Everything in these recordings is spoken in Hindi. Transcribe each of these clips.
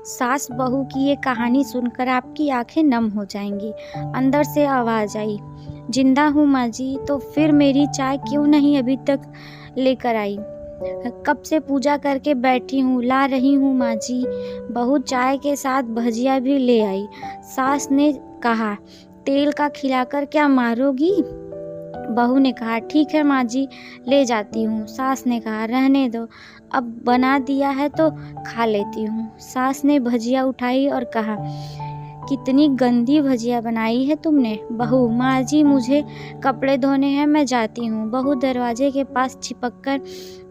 सास बहू की ये कहानी सुनकर आपकी आंखें नम हो जाएंगी। अंदर से आवाज़ आई, जिंदा हूँ माँ जी, तो फिर मेरी चाय क्यों नहीं अभी तक लेकर आई? कब से पूजा करके बैठी हूँ, ला रही हूँ माँ जी। बहू चाय के साथ भजिया भी ले आई। सास ने कहा, तेल का खिलाकर क्या मारोगी? बहू ने कहा, ठीक है माँ जी, ले जाती हूँ। सास ने कहा, रहने दो, अब बना दिया है तो खा लेती हूँ। सास ने भजिया उठाई और कहा, कितनी गंदी भजिया बनाई है तुमने। बहू, माँ जी मुझे कपड़े धोने हैं, मैं जाती हूँ। बहू दरवाजे के पास चिपक कर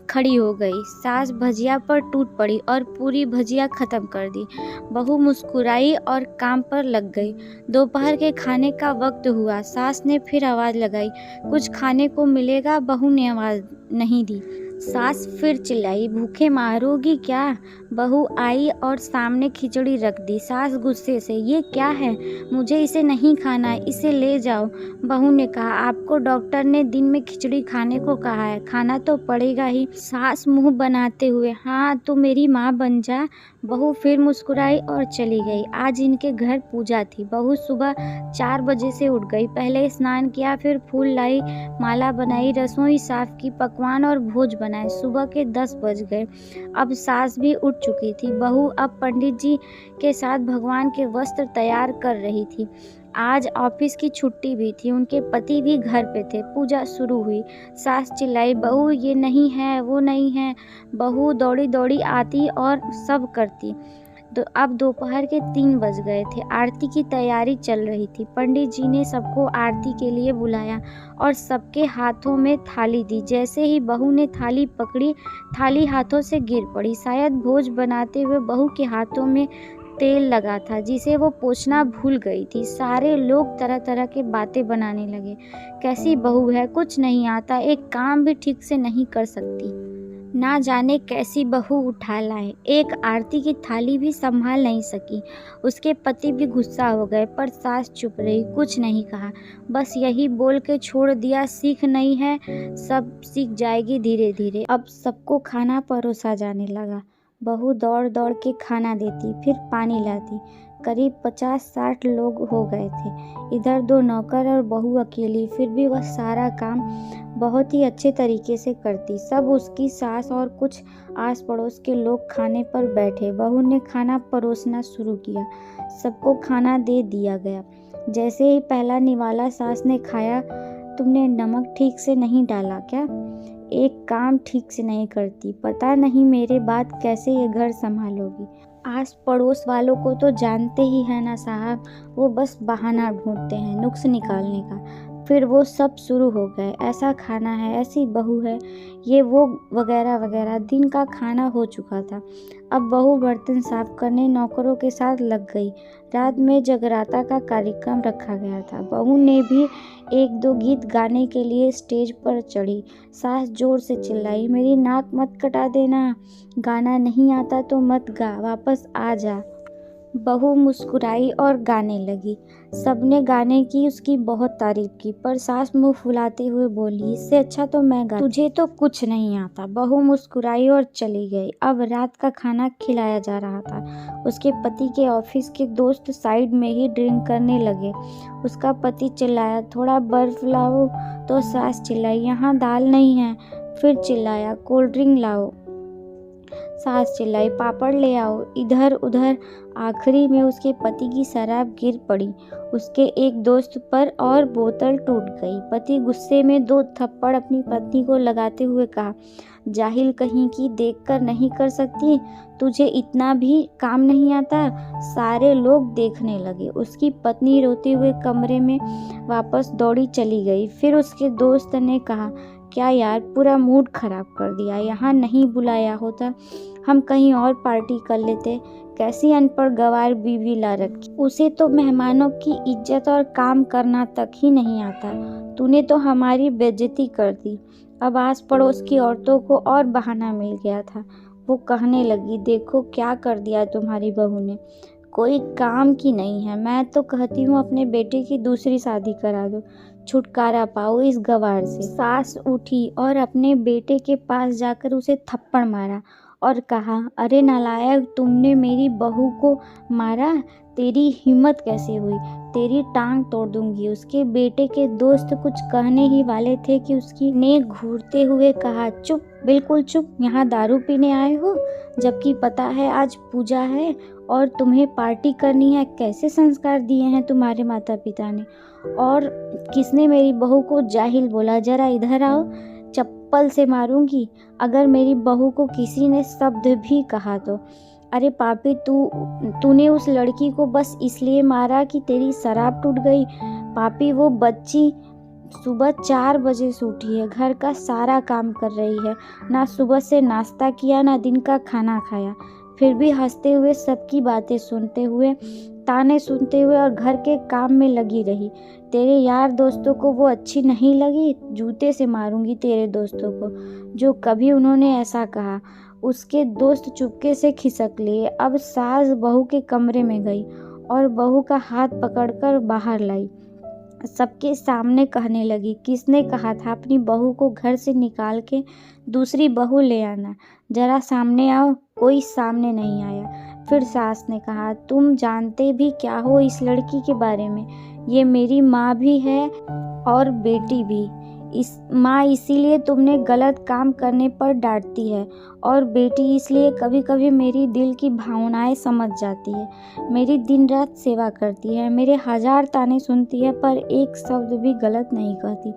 खड़ी हो गई। सास भजिया पर टूट पड़ी और पूरी भजिया खत्म कर दी। बहू मुस्कुराई और काम पर लग गई। दोपहर के खाने का वक्त हुआ। सास ने फिर आवाज़ लगाई, कुछ खाने को मिलेगा? बहू ने आवाज़ नहीं दी। सास फिर चिल्लाई, भूखे मारोगी क्या? बहू आई और सामने खिचड़ी रख दी। सास गुस्से से, ये क्या है? मुझे इसे नहीं खाना, इसे ले जाओ। बहू ने कहा, आपको डॉक्टर ने दिन में खिचड़ी खाने को कहा है, खाना तो पड़ेगा ही। सास मुंह बनाते हुए, हाँ तो मेरी माँ बन जा। बहू फिर मुस्कुराई और चली गई। आज इनके घर पूजा थी। बहू सुबह 4 बजे से उठ गई। पहले स्नान किया, फिर फूल लाई, माला बनाई, रसोई साफ की, पकवान और भोज बनाए। सुबह के 10 बज गए। अब सास भी उठ चुकी थी। बहू अब पंडित जी के साथ भगवान के वस्त्र तैयार कर रही थी। आज ऑफिस की छुट्टी भी थी। उनके पति भी घर पे थे। पूजा शुरू हुई। सास चिल्लाई, बहू ये नहीं है, वो नहीं है। बहू दौड़ी दौड़ी आती और सब करती। तो अब दोपहर के 3 बज गए थे। आरती की तैयारी चल रही थी। पंडित जी ने सबको आरती के लिए बुलाया और सबके हाथों में थाली दी। जैसे ही बहू ने थाली पकड़ी, थाली हाथों से गिर पड़ी। शायद भोज बनाते हुए बहू के हाथों में तेल लगा था, जिसे वो पोंछना भूल गई थी। सारे लोग तरह तरह के बातें बनाने लगे। कैसी बहू है, कुछ नहीं आता, एक काम भी ठीक से नहीं कर सकती, ना जाने कैसी बहू उठा लाए, एक आरती की थाली भी संभाल नहीं सकी। उसके पति भी गुस्सा हो गए, पर सास चुप रही, कुछ नहीं कहा, बस यही बोल के छोड़ दिया, सीख नहीं है, सब सीख जाएगी धीरे धीरे। अब सबको खाना परोसा जाने लगा। बहू दौड़ दौड़ के खाना देती, फिर पानी लाती। करीब 50-60 लोग हो गए थे। इधर 2 नौकर और बहू अकेली, फिर भी वह सारा काम बहुत ही अच्छे तरीके से करती। सब उसकी सास और कुछ आस पड़ोस के लोग खाने पर बैठे। बहू ने खाना परोसना शुरू किया। सबको खाना दे दिया गया। जैसे ही पहला निवाला सास ने खाया, तुमने नमक ठीक से नहीं डाला क्या? एक काम ठीक से नहीं करती, पता नहीं मेरे बाद कैसे ये घर संभालोगी। आस पड़ोस वालों को तो जानते ही है ना साहब, वो बस बहाना ढूंढते हैं नुक्स निकालने का। फिर वो सब शुरू हो गए, ऐसा खाना है, ऐसी बहू है, ये वो वगैरह वगैरह। दिन का खाना हो चुका था। अब बहू बर्तन साफ करने नौकरों के साथ लग गई। रात में जगराता का कार्यक्रम रखा गया था। बहू ने भी 1-2 गीत गाने के लिए स्टेज पर चढ़ी। सास जोर से चिल्लाई, मेरी नाक मत कटा देना, गाना नहीं आता तो मत गा, वापस आ जा। बहू मुस्कुराई और गाने लगी। सबने गाने की उसकी बहुत तारीफ की, पर सास मुंह फुलाते हुए बोली, इससे अच्छा तो मैं गा, तुझे तो कुछ नहीं आता। बहू मुस्कुराई और चली गई। अब रात का खाना खिलाया जा रहा था। उसके पति के ऑफिस के दोस्त साइड में ही ड्रिंक करने लगे। उसका पति चिल्लाया, थोड़ा बर्फ लाओ, तो सास चिल्लाई, यहाँ दाल नहीं है। फिर चिल्लाया, कोल्ड ड्रिंक लाओ। सास चिल्लाई, पापड़ ले आओ। इधर उधर आखिरी में उसके पति की शराब गिर पड़ी उसके एक दोस्त पर और बोतल टूट गई। पति गुस्से में 2 थप्पड़ अपनी पत्नी को लगाते हुए कहा, जाहिल कहीं की, देखकर नहीं कर सकती, तुझे इतना भी काम नहीं आता। सारे लोग देखने लगे। उसकी पत्नी रोते हुए कमरे में वापस दौड़ी चली गई। फिर उसके दोस्त ने कहा, क्या यार, पूरा मूड खराब कर दिया, यहाँ नहीं बुलाया होता, हम कहीं और पार्टी कर लेते। कैसी अनपढ़ गंवार बीवी ला रखी, उसे तो मेहमानों की इज्जत और काम करना तक ही नहीं आता। तूने तो हमारी बेइज्जती कर दी। अब आस पड़ोस की औरतों को और बहाना मिल गया था। वो कहने लगी, देखो क्या कर दिया तुम्हारी बहू ने, कोई काम की नहीं है। मैं तो कहती हूँ अपने बेटे की दूसरी शादी करा दो, छुटकारा पाओ इस गंवार से। सास उठी और अपने बेटे के पास जाकर उसे थप्पड़ मारा और कहा, अरे नालायक, तुमने मेरी बहू को मारा, तेरी हिम्मत कैसे हुई, तेरी टांग तोड़ दूंगी। उसके बेटे के दोस्त कुछ कहने ही वाले थे कि उसकी ने घूरते हुए कहा, चुप, बिल्कुल चुप, यहाँ दारू पीने आए हो, जबकि पता है आज पूजा है और तुम्हें पार्टी करनी है। कैसे संस्कार दिए हैं तुम्हारे माता पिता ने। और किसने मेरी बहू को जाहिल बोला, जरा इधर आओ, चप्पल से मारूंगी अगर मेरी बहू को किसी ने शब्द भी कहा तो। अरे पापी, तूने उस लड़की को बस इसलिए मारा कि तेरी शराब टूट गई। पापी, वो बच्ची सुबह 4 बजे से उठी है, घर का सारा काम कर रही है, ना सुबह से नाश्ता किया ना दिन का खाना खाया, फिर भी हंसते हुए सबकी बातें सुनते हुए, ताने सुनते हुए और घर के काम में लगी रही। तेरे यार दोस्तों को वो अच्छी नहीं लगी, जूते से मारूंगी तेरे दोस्तों को जो कभी उन्होंने ऐसा कहा। उसके दोस्त चुपके से खिसक लिए। अब सास बहू के कमरे में गई और बहू का हाथ पकड़कर बाहर लाई। सबके सामने कहने लगी, किसने कहा था अपनी बहू को घर से निकाल के दूसरी बहू ले आना, जरा सामने आओ। कोई सामने नहीं आया। फिर सास ने कहा, तुम जानते भी क्या हो इस लड़की के बारे में, ये मेरी माँ भी है और बेटी भी। इस माँ इसीलिए तुमने गलत काम करने पर डांटती है और बेटी इसलिए कभी कभी मेरी दिल की भावनाएं समझ जाती है, मेरी दिन रात सेवा करती है, मेरे 1000 ताने सुनती है पर एक शब्द भी गलत नहीं कहती,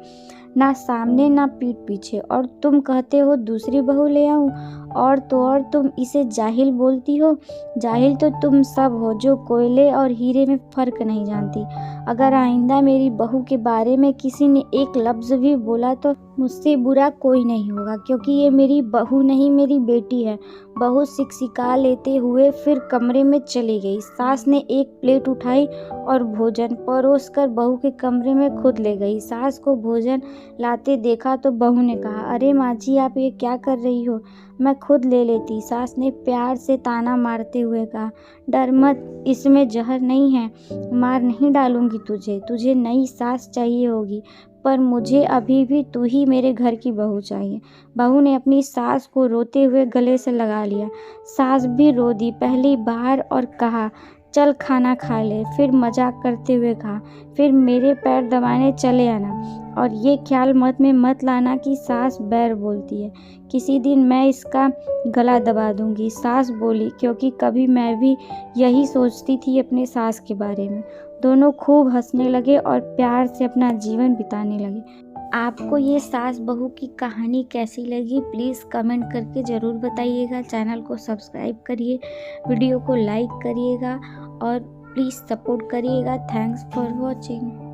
ना सामने ना पीठ पीछे। और तुम कहते हो दूसरी बहू ले आऊं, और तो और तुम इसे जाहिल बोलती हो। जाहिल तो तुम सब हो जो कोयले और हीरे में फ़र्क नहीं जानती। अगर आइंदा मेरी बहू के बारे में किसी ने एक लफ्ज़ भी बोला तो मुझसे बुरा कोई नहीं होगा, क्योंकि ये मेरी बहू नहीं मेरी बेटी है। बहू सिकसिका लेते हुए फिर कमरे में चली गई। सास ने एक प्लेट उठाई और भोजन परोस कर बहू के कमरे में खुद ले गई। सास को भोजन लाते देखा तो बहू ने कहा, अरे माँ जी, आप ये क्या कर रही हो, मैं खुद ले लेती। सास ने प्यार से ताना मारते हुए कहा, डर मत, इसमें जहर नहीं है, मार नहीं डालूंगी तुझे नई सास चाहिए होगी, पर मुझे अभी भी तू ही मेरे घर की बहू चाहिए। बहू ने अपनी सास को रोते हुए गले से लगा लिया। सास भी रो दी पहली बार और कहा, चल खाना खा ले। फिर मजाक करते हुए कहा, फिर मेरे पैर दबाने चले आना, और ये ख्याल में मत लाना कि सास बैर बोलती है, किसी दिन मैं इसका गला दबा दूंगी। सास बोली, क्योंकि कभी मैं भी यही सोचती थी अपने सास के बारे में। दोनों खूब हंसने लगे और प्यार से अपना जीवन बिताने लगे। आपको ये सास बहू की कहानी कैसी लगी, प्लीज़ कमेंट करके ज़रूर बताइएगा। चैनल को सब्सक्राइब करिए, वीडियो को लाइक करिएगा और प्लीज़ सपोर्ट करिएगा। Thanks for watching.